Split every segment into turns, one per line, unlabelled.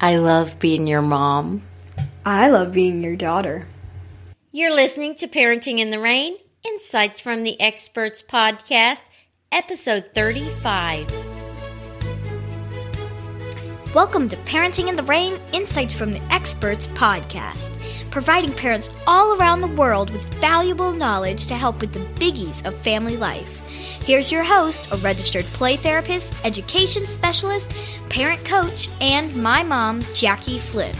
I love being your mom.
I love being your daughter.
You're listening to Parenting in the Rain, Insights from the Experts podcast, episode 35.
Welcome to Parenting in the Rain, Insights from the Experts podcast, providing parents all around the world with valuable knowledge to help with the biggies of family life. Here's your host, a registered play therapist, education specialist, parent coach, and my mom, Jackie Flynn.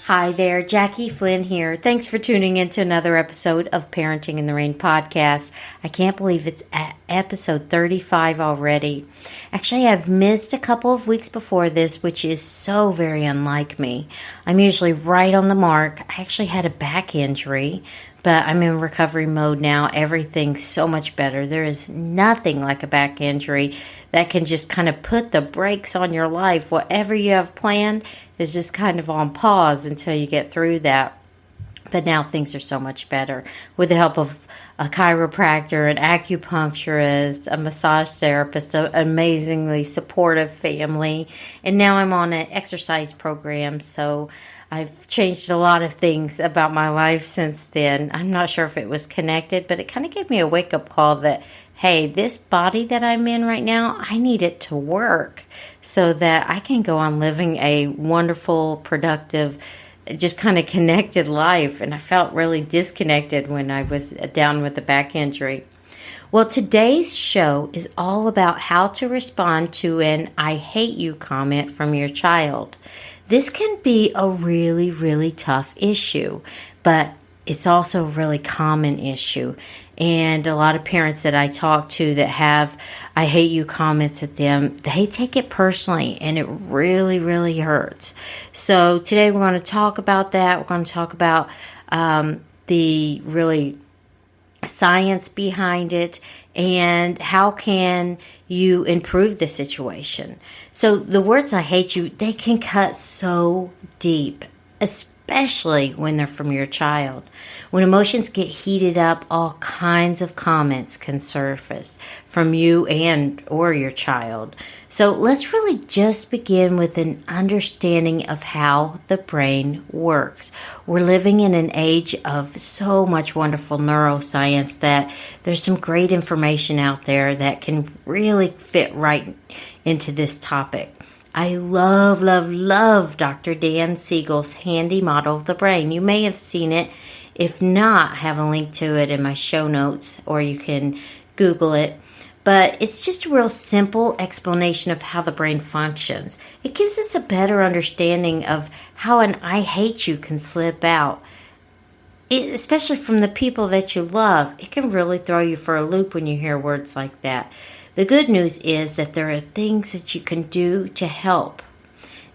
Hi there, Jackie Flynn here. Thanks for tuning in to another episode of Parenting in the Rain podcast. I can't believe it's at episode 35 already. Actually, I've missed a couple of weeks before this, which is so very unlike me. I'm usually right on the mark. I actually had a back injury, but I'm in recovery mode now. Everything's so much better. There is nothing like a back injury that can just kind of put the brakes on your life. Whatever you have planned is just kind of on pause until you get through that. But now things are so much better with the help of a chiropractor, an acupuncturist, a massage therapist, an amazingly supportive family. And now I'm on an exercise program, so I've changed a lot of things about my life since then. I'm not sure if it was connected, but it kind of gave me a wake-up call that, hey, this body that I'm in right now, I need it to work so that I can go on living a wonderful, productive, just kind of connected life. And I felt really disconnected when I was down with the back injury. Well, today's show is all about how to respond to an I hate you comment from your child. This can be a really, really tough issue, but it's also a really common issue. And a lot of parents that I talk to that have I hate you comments at them, they take it personally, and it really, really hurts. So today we're going to talk about that. We're going to talk about the really science behind it and how can you improve the situation. So the words I hate you, they can cut so deep, especially when they're from your child. When emotions get heated up, all kinds of comments can surface from you and or your child. So let's really just begin with an understanding of how the brain works. We're living in an age of so much wonderful neuroscience that there's some great information out there that can really fit right into this topic. I love, love, love Dr. Siegel's handy model of the brain. You may have seen it. If not, I have a link to it in my show notes, or you can Google it. But it's just a real simple explanation of how the brain functions. It gives us a better understanding of how an I hate you can slip out. Especially from the people that you love. It can really throw you for a loop when you hear words like that. The good news is that there are things that you can do to help.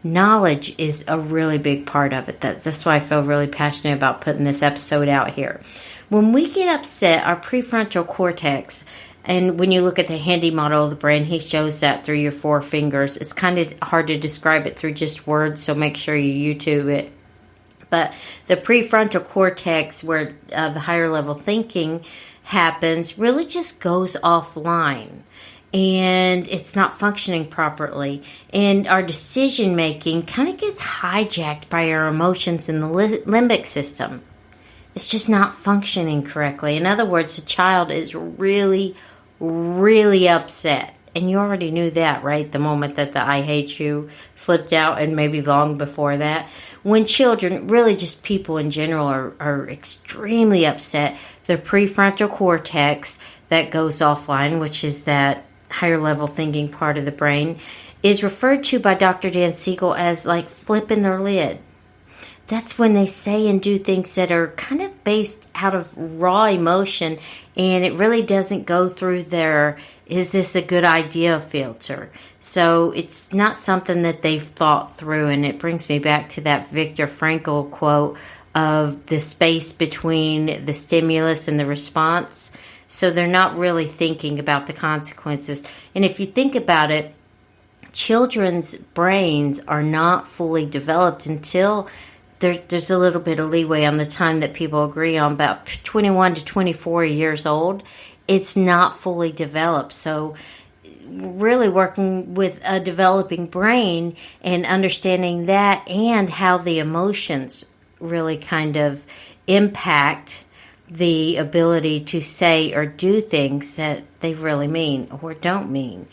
Knowledge is a really big part of it. That's why I feel really passionate about putting this episode out here. When we get upset, our prefrontal cortex, and when you look at the handy model of the brain, he shows that through your four fingers. It's kind of hard to describe it through just words, so make sure you YouTube it. But the prefrontal cortex, where the higher level thinking happens, really just goes offline. And it's not functioning properly. And our decision making kind of gets hijacked by our emotions in the limbic system. It's just not functioning correctly. In other words, the child is really, really upset. And you already knew that, right? The moment that the I hate you slipped out, and maybe long before that. When children, really just people in general, are extremely upset, the prefrontal cortex that goes offline, which is that higher level thinking part of the brain, is referred to by Dr. Siegel as like flipping their lid. That's when they say and do things that are kind of based out of raw emotion, and it really doesn't go through their is this a good idea filter. So it's not something that they've thought through, and it brings me back to that Viktor Frankl quote of the space between the stimulus and the response. So they're not really thinking about the consequences. And if you think about it, children's brains are not fully developed until there's a little bit of leeway on the time that people agree on, about 21 to 24 years old. It's not fully developed. So really working with a developing brain and understanding that, and how the emotions really kind of impact the ability to say or do things that they really mean or don't mean.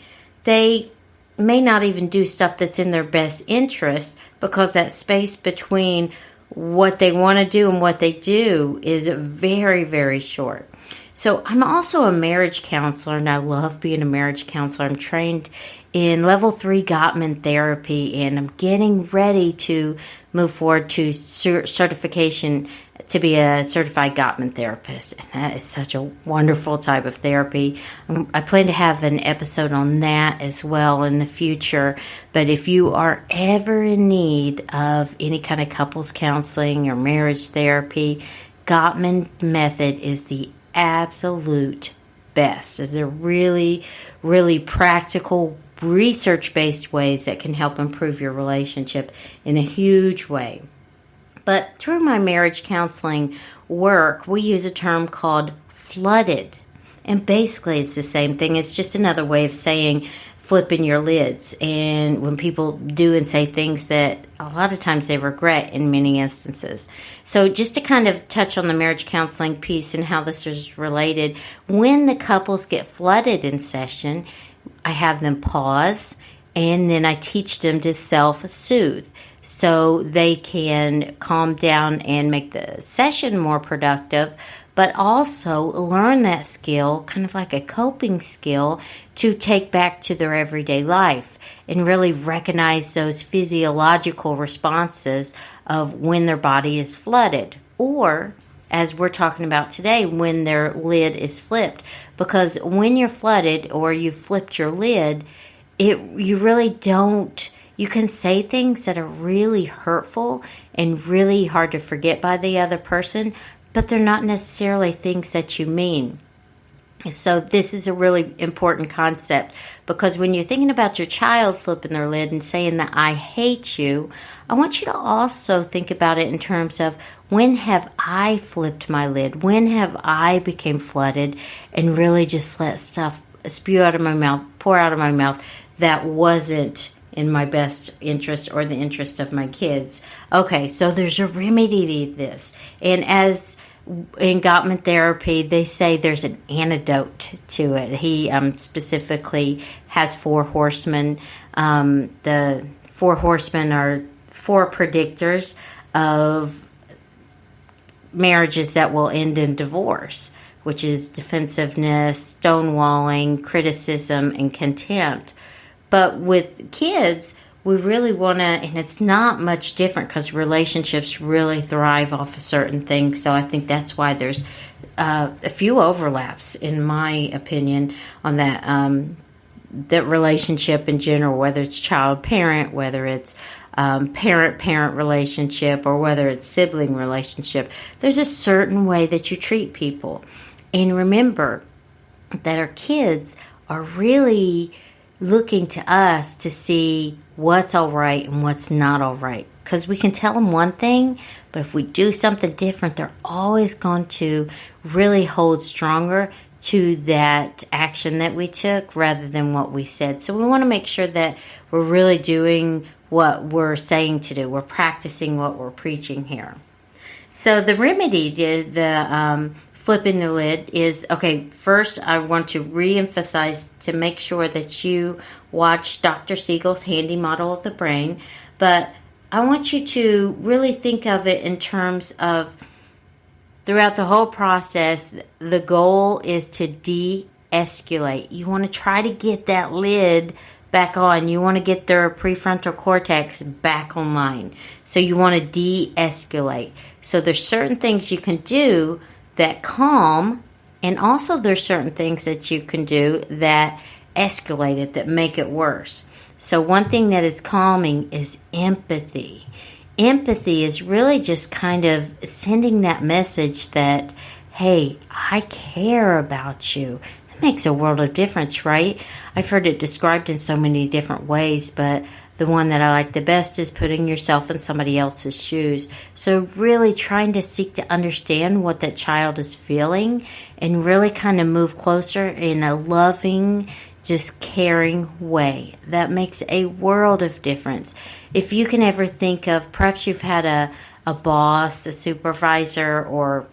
They may not even do stuff that's in their best interest, because that space between what they want to do and what they do is very, very short. So I'm also a marriage counselor, and I love being a marriage counselor. I'm trained in level 3 Gottman therapy, and I'm getting ready to move forward to certification to be a certified Gottman therapist. And that is such a wonderful type of therapy. I plan to have an episode on that as well in the future. But if you are ever in need of any kind of couples counseling or marriage therapy, Gottman method is the absolute best. They're really, really practical, research-based ways that can help improve your relationship in a huge way. But through my marriage counseling work, we use a term called flooded. And basically it's the same thing. It's just another way of saying flipping your lids. And when people do and say things that a lot of times they regret in many instances. So just to kind of touch on the marriage counseling piece and how this is related, when the couples get flooded in session, I have them pause, and then I teach them to self-soothe so they can calm down and make the session more productive, but also learn that skill, kind of like a coping skill, to take back to their everyday life and really recognize those physiological responses of when their body is flooded, or, as we're talking about today, when their lid is flipped. Because when you're flooded or you flipped your lid, you really don't, you can say things that are really hurtful and really hard to forget by the other person, but they're not necessarily things that you mean. So this is a really important concept, because when you're thinking about your child flipping their lid and saying that I hate you, I want you to also think about it in terms of, when have I flipped my lid? When have I became flooded and really just let stuff spew out of my mouth, pour out of my mouth that wasn't in my best interest or the interest of my kids? Okay, so there's a remedy to this. And as in Gottman therapy, they say there's an antidote to it. He specifically has 4 horsemen. The 4 horsemen are 4 predictors of marriages that will end in divorce, which is defensiveness, stonewalling, criticism, and contempt. But with kids, we really want to, and it's not much different, because relationships really thrive off of certain things. So I think that's why there's a few overlaps, in my opinion, on that relationship in general, whether it's child-parent, whether it's parent-parent relationship, or whether it's sibling relationship. There's a certain way that you treat people. And remember that our kids are really looking to us to see what's all right and what's not all right. Because we can tell them one thing, but if we do something different, they're always going to really hold stronger to that action that we took rather than what we said. So we want to make sure that we're really doing what we're saying to do. We're practicing what we're preaching here. So the remedy to the flipping the lid is, okay, first I want to re-emphasize to make sure that you watch Dr. Siegel's handy model of the brain, but I want you to really think of it in terms of, throughout the whole process, the goal is to de-escalate. You want to try to get that lid back on. You want to get their prefrontal cortex back online. So you want to de-escalate. So there's certain things you can do that calm, and also there's certain things that you can do that escalate it, that make it worse. So one thing that is calming is empathy. Empathy is really just kind of sending that message that, hey, I care about you. It makes a world of difference, right? I've heard it described in so many different ways, but the one that I like the best is putting yourself in somebody else's shoes. So really trying to seek to understand what that child is feeling and really kind of move closer in a loving, just caring way. That makes a world of difference. If you can ever think of, perhaps you've had a boss, a supervisor, or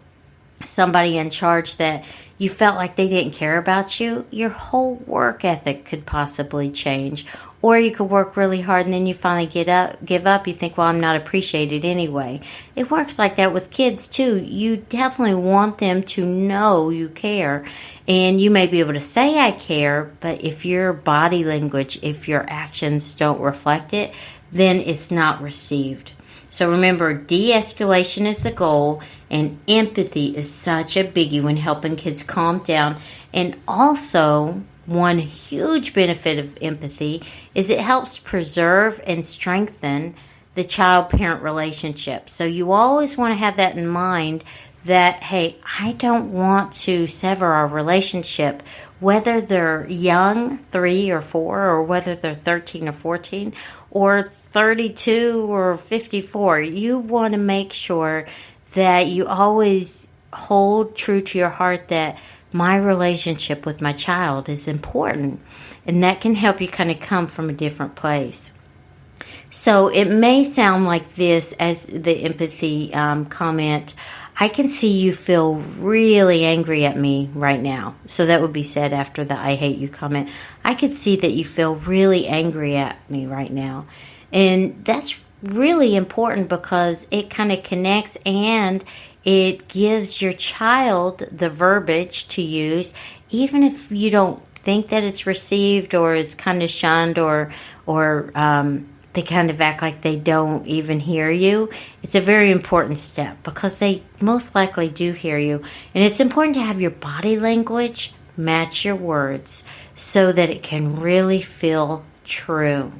somebody in charge that you felt like they didn't care about you, your whole work ethic could possibly change. Or you could work really hard and then you finally give up. You think, well, I'm not appreciated anyway. It works like that with kids too. You definitely want them to know you care. And you may be able to say I care, but if your body language, if your actions don't reflect it, then it's not received. So remember, de-escalation is the goal, and empathy is such a biggie when helping kids calm down. And also, one huge benefit of empathy is it helps preserve and strengthen the child-parent relationship. So you always want to have that in mind that, hey, I don't want to sever our relationship, whether they're young, 3 or 4, or whether they're 13 or 14, or 32 or 54. You want to make sure that you always hold true to your heart that my relationship with my child is important, and that can help you kind of come from a different place. So it may sound like this as the empathy comment. I can see you feel really angry at me right now. So that would be said after the I hate you comment. I could see that you feel really angry at me right now. And that's really important because it kind of connects and it gives your child the verbiage to use, even if you don't think that it's received or it's kind of shunned or they kind of act like they don't even hear you. It's a very important step because they most likely do hear you. And it's important to have your body language match your words so that it can really feel true.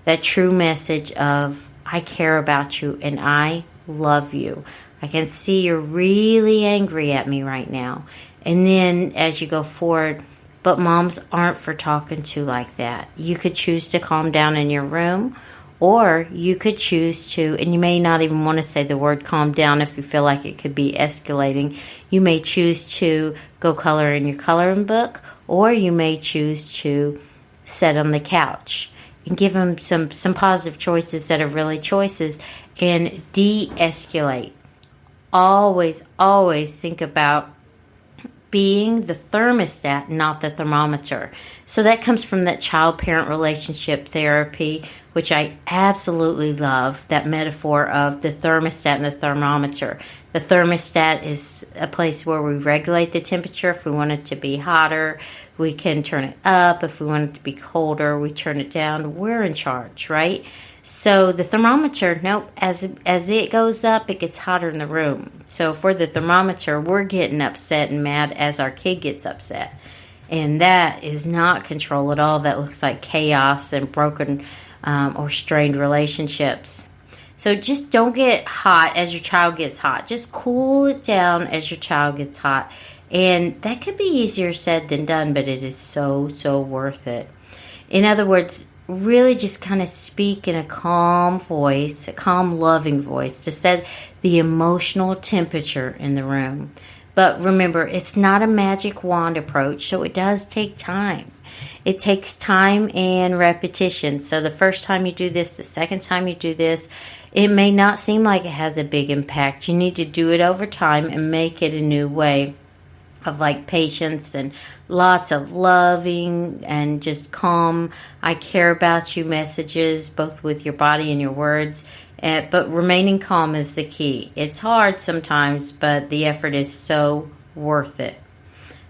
That true message of, I care about you and I love you. I can see you're really angry at me right now. And then as you go forward, but moms aren't for talking to like that. You could choose to calm down in your room, or you could choose to, and you may not even want to say the word calm down if you feel like it could be escalating. You may choose to go color in your coloring book, or you may choose to sit on the couch and give them some positive choices that are really choices and de-escalate. Always think about being the thermostat, not the thermometer. So that comes from that child-parent relationship therapy, which I absolutely love, that metaphor of the thermostat and the thermometer. The thermostat is a place where we regulate the temperature. If we want it to be hotter, we can turn it up. If we want it to be colder, we turn it down. We're in charge, right? So the thermometer, nope, as it goes up, it gets hotter in the room. So for the thermometer, we're getting upset and mad as our kid gets upset. And that is not control at all. That looks like chaos and broken or strained relationships. So just don't get hot as your child gets hot. Just cool it down as your child gets hot. And that could be easier said than done, but it is so worth it. In other words, really just kind of speak in a calm voice, a calm, loving voice to set the emotional temperature in the room. But remember, it's not a magic wand approach, so it does take time. It takes time and repetition. So the first time you do this, the second time you do this, it may not seem like it has a big impact. You need to do it over time and make it a new way of like patience and lots of loving and just calm, I care about you messages, both with your body and your words. But remaining calm is the key. It's hard sometimes, but the effort is so worth it.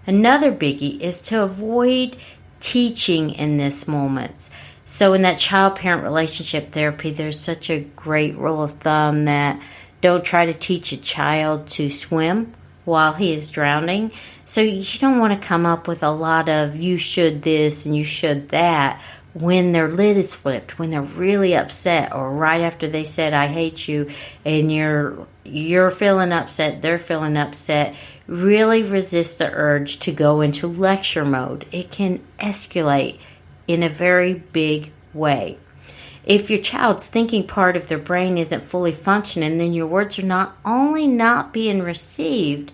Another biggie is to avoid teaching in this moment. So in that child-parent relationship therapy, there's such a great rule of thumb that don't try to teach a child to swim while he is drowning. So you don't want to come up with a lot of you should this and you should that when their lid is flipped, when they're really upset, or right after they said I hate you and you're feeling upset, they're feeling upset. Really resist the urge to go into lecture mode. It can escalate in a very big way. If your child's thinking part of their brain isn't fully functioning, then your words are not only not being received,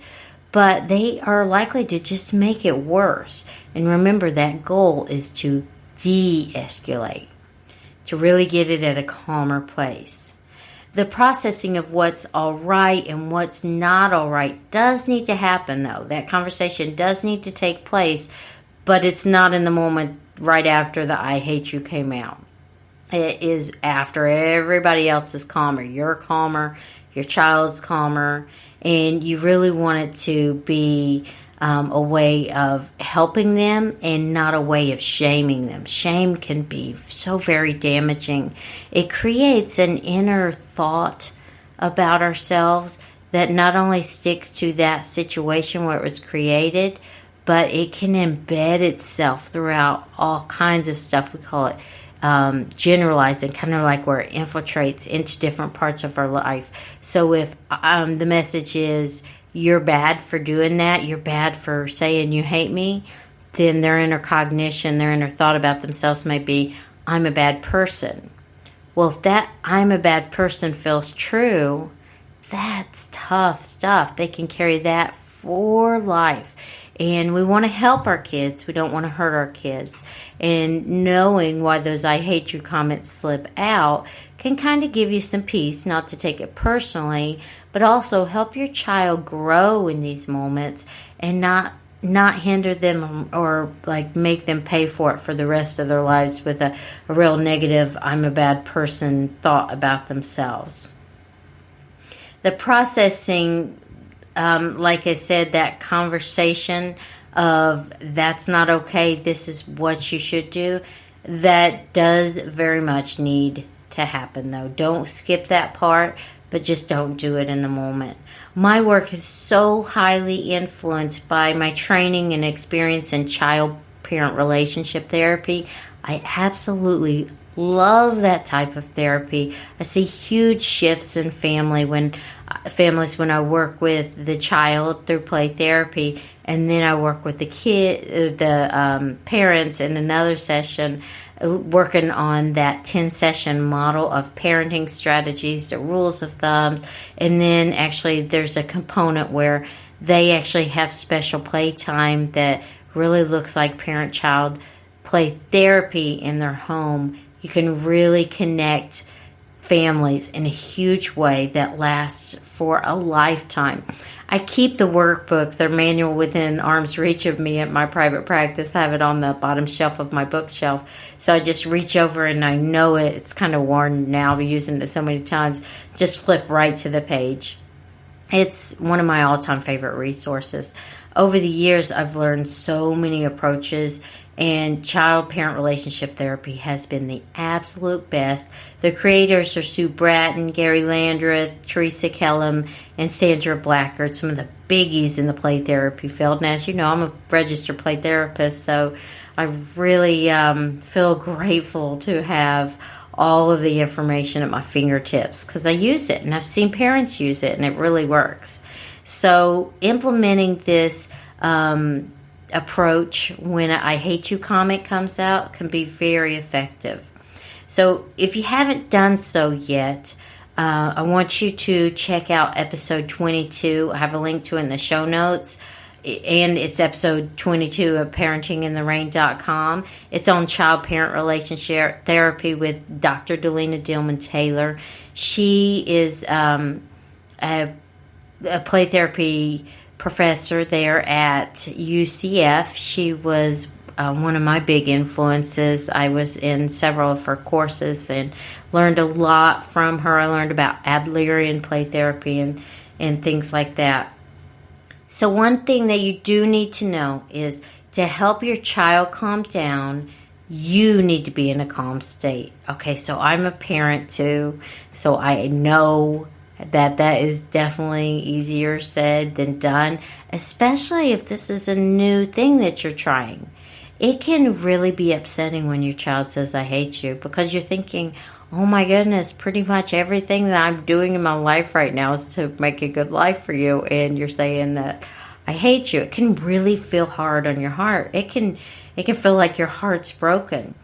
but they are likely to just make it worse. And remember, that goal is to de-escalate, to really get it at a calmer place. The processing of what's all right and what's not all right does need to happen, though. That conversation does need to take place, but it's not in the moment right after the I hate you came out. It is after everybody else is calmer. You're calmer, your child's calmer, and you really want it to be a way of helping them and not a way of shaming them. Shame can be so very damaging. It creates an inner thought about ourselves that not only sticks to that situation where it was created, but it can embed itself throughout all kinds of stuff. We call it generalizing, kind of like where it infiltrates into different parts of our life. So if the message is, you're bad for doing that, you're bad for saying you hate me, then their inner cognition, their inner thought about themselves may be, I'm a bad person. Well, if that I'm a bad person feels true, that's tough stuff. They can carry that for life. And we want to help our kids. We don't want to hurt our kids. And knowing why those I hate you comments slip out can kind of give you some peace, not to take it personally, but also help your child grow in these moments and not hinder them or like make them pay for it for the rest of their lives with a real negative, I'm a bad person thought about themselves. The processing, like I said, that conversation of that's not okay, this is what you should do, that does very much need to happen, though. Don't skip that part, but just don't do it in the moment. My work is so highly influenced by my training and experience in child-parent relationship therapy. I absolutely love that type of therapy. I see huge shifts in families when I work with the child through play therapy, and then I work with the parents in another session, working on that 10-session model of parenting strategies, the rules of thumbs, and then actually there's a component where they actually have special play time that really looks like parent-child play therapy in their home. You can really connect families in a huge way that lasts for a lifetime. I keep the workbook, their manual, within arm's reach of me at my private practice. I have it on the bottom shelf of my bookshelf. So I just reach over and I know it. It's kind of worn now, I've used it so many times. Just flip right to the page. It's one of my all-time favorite resources. Over the years, I've learned so many approaches, and child-parent relationship therapy has been the absolute best. The creators are Sue Bratton, Gary Landreth, Teresa Kellum, and Sandra Blackard, some of the biggies in the play therapy field. And as you know, I'm a registered play therapist, so I really feel grateful to have all of the information at my fingertips because I use it, and I've seen parents use it, and it really works. So implementing this approach when an I hate you comment comes out can be very effective. So if you haven't done so yet, I want you to check out episode 22. I have a link to it in the show notes, and it's episode 22 at parentingintherain.com. It's on child-parent relationship therapy with Dr. Delina Dillman-Taylor. She is a play therapy professor there at UCF. She was one of my big influences. I was in several of her courses and learned a lot from her. I learned about Adlerian play therapy and things like that. So one thing that you do need to know is to help your child calm down, you need to be in a calm state. Okay, so I'm a parent too, so I know that is definitely easier said than done, especially if this is a new thing that you're trying. It can really be upsetting when your child says, I hate you, because you're thinking, oh my goodness, pretty much everything that I'm doing in my life right now is to make a good life for you, and you're saying that I hate you. It can really feel hard on your heart. It can feel like your heart's broken.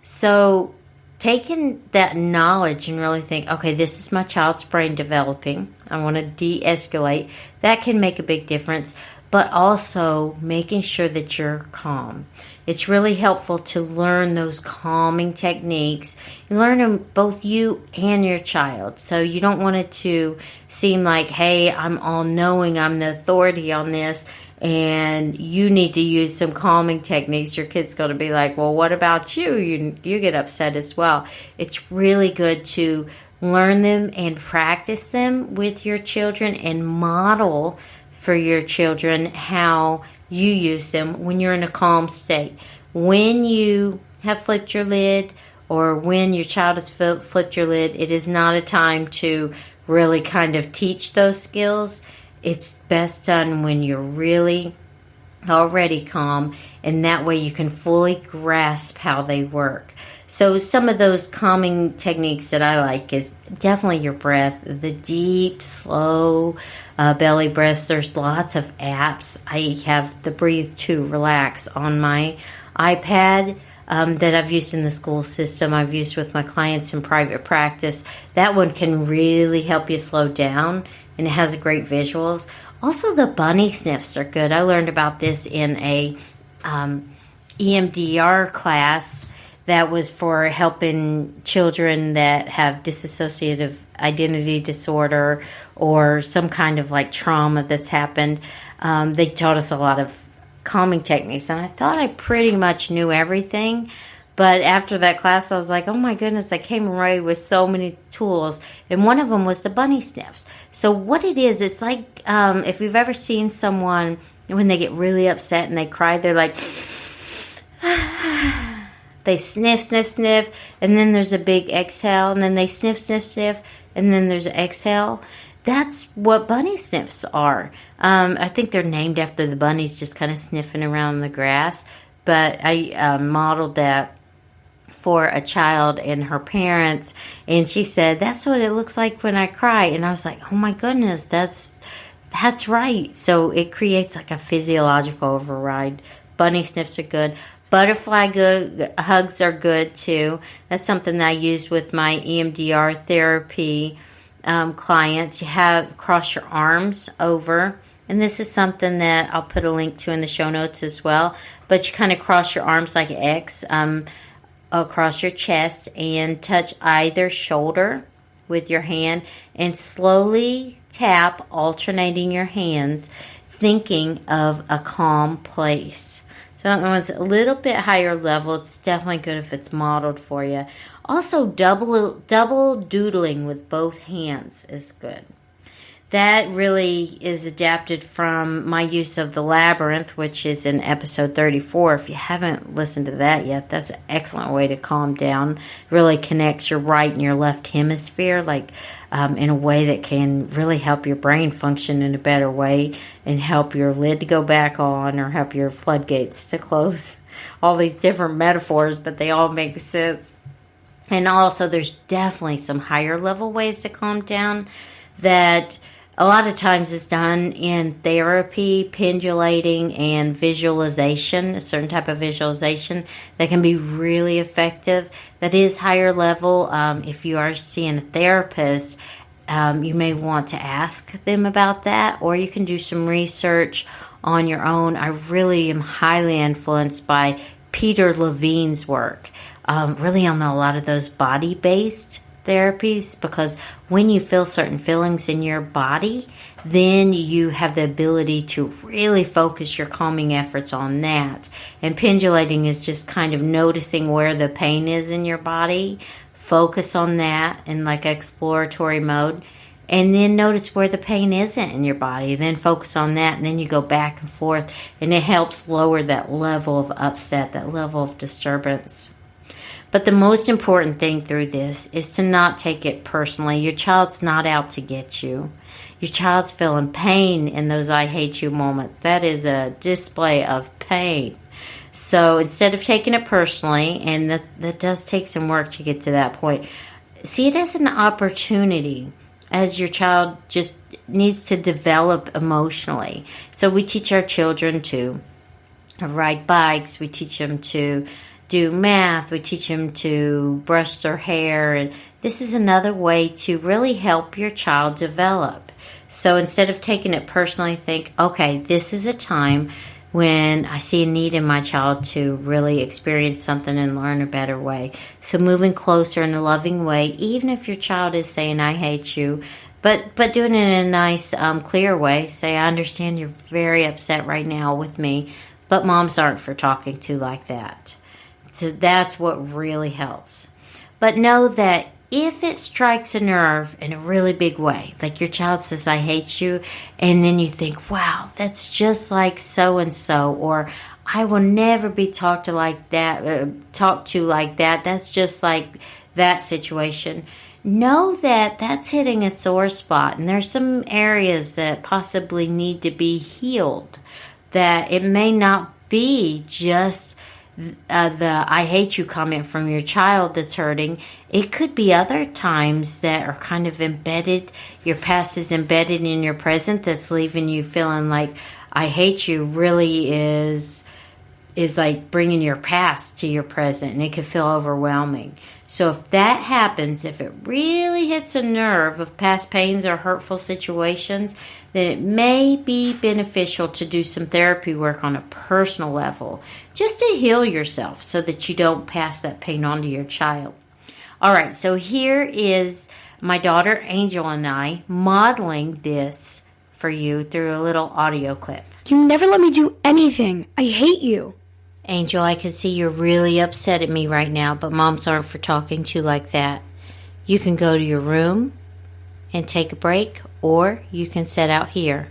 So taking that knowledge and really think, okay, this is my child's brain developing. I want to de-escalate. That can make a big difference. but also making sure that you're calm. It's really helpful to learn those calming techniques. You learn them, both you and your child. So you don't want it to seem like, hey, I'm all-knowing, I'm the authority on this, and you need to use some calming techniques. Your kid's going to be like, well, what about you? You get upset as well. It's really good to learn them and practice them with your children and model for your children how you use them when you're in a calm state. When you have flipped your lid, or when your child has flipped your lid, it is not a time to really kind of teach those skills. It's best done when you're really already calm, and that way you can fully grasp how they work. So some of those calming techniques that I like is definitely your breath, the deep, slow belly breaths. There's lots of apps. I have the Breathe to Relax on my iPad that I've used in the school system. I've used with my clients in private practice. That one can really help you slow down, and it has great visuals. Also, the bunny sniffs are good. I learned about this in a EMDR class that was for helping children that have dissociative identity disorder or some kind of like trauma that's happened. They taught us a lot of calming techniques, and I thought I pretty much knew everything. But after that class, I was like, oh my goodness, I came away with so many tools. And one of them was the bunny sniffs. So what it is, it's like if you've ever seen someone, when they get really upset and they cry, they're like, they sniff, sniff, sniff, and then there's a big exhale, and then they sniff, sniff, sniff, and then there's an exhale. That's what bunny sniffs are. I think they're named after the bunnies just kind of sniffing around the grass. But I modeled that for a child and her parents, and she said, that's what it looks like when I cry. And I was like, oh my goodness, that's right. So it creates like a physiological override. Bunny sniffs are good. Butterfly hugs are good too. That's something that I used with my EMDR therapy clients. You have cross your arms over, and this is something that I'll put a link to in the show notes as well. But you kind of cross your arms like an X across your chest and touch either shoulder with your hand and slowly tap, alternating your hands, thinking of a calm place. So that one's a little bit higher level. It's definitely good if it's modeled for you. Also, double doodling with both hands is good. That really is adapted from my use of the labyrinth, which is in episode 34. If you haven't listened to that yet, that's an excellent way to calm down. It really connects your right and your left hemisphere, like in a way that can really help your brain function in a better way and help your lid to go back on or help your floodgates to close. All these different metaphors, but they all make sense. And also, there's definitely some higher level ways to calm down that a lot of times it's done in therapy, pendulating, and visualization, a certain type of visualization that can be really effective. That is higher level. If you are seeing a therapist, you may want to ask them about that, or you can do some research on your own. I really am highly influenced by Peter Levine's work, really on a lot of those body-based therapies, because when you feel certain feelings in your body, then you have the ability to really focus your calming efforts on that. And pendulating is just kind of noticing where the pain is in your body, focus on that in like exploratory mode, and then notice where the pain isn't in your body, then focus on that, and then you go back and forth, and it helps lower that level of upset, that level of disturbance. But the most important thing through this is to not take it personally. Your child's not out to get you. Your child's feeling pain in those I hate you moments. That is a display of pain. So instead of taking it personally, and that does take some work to get to that point, see it as an opportunity as your child just needs to develop emotionally. So we teach our children to ride bikes. We teach them to do math. We teach them to brush their hair. And this is another way to really help your child develop. So instead of taking it personally, think, okay, this is a time when I see a need in my child to really experience something and learn a better way. So moving closer in a loving way, even if your child is saying, I hate you, but doing it in a nice, clear way. Say, I understand you're very upset right now with me, but moms aren't for talking to like that. So that's what really helps. But know that if it strikes a nerve in a really big way, like your child says, I hate you, and then you think, wow, that's just like so-and-so, or I will never be talked to like that, that's just like that situation. Know that that's hitting a sore spot, and there's some areas that possibly need to be healed, that it may not be just the I hate you comment from your child that's hurting. It could be other times that are kind of embedded, your past is embedded in your present, that's leaving you feeling like I hate you really is like bringing your past to your present, and it could feel overwhelming. So if that happens, if it really hits a nerve of past pains or hurtful situations, then it may be beneficial to do some therapy work on a personal level, just to heal yourself so that you don't pass that pain on to your child. All right, so here is my daughter Angel and I modeling this for you through a little audio clip.
You never let me do anything. I hate you.
Angel, I can see you're really upset at me right now, but moms aren't for talking to you like that. You can go to your room and take a break, or you can sit out here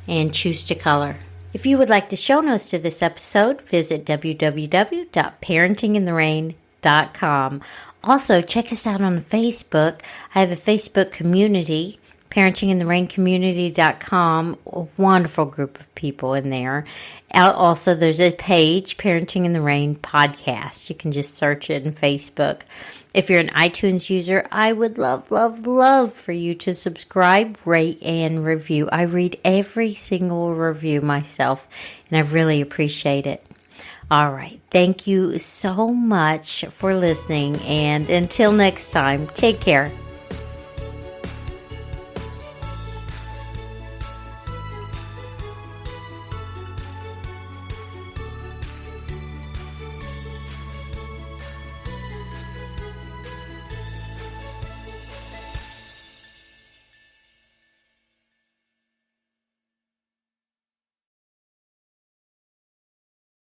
and choose to color. If you would like the show notes to this episode, visit www.parentingintherain.com. Also, check us out on Facebook. I have a Facebook community, parentingintherain.community.com, a wonderful group of people in there. Also, there's a page, Parenting in the Rain Podcast. You can just search it in Facebook. If you're an iTunes user, I would love for you to subscribe, rate, and review. I read every single review myself, and I really appreciate it. All right. Thank you so much for listening, and until next time, take care.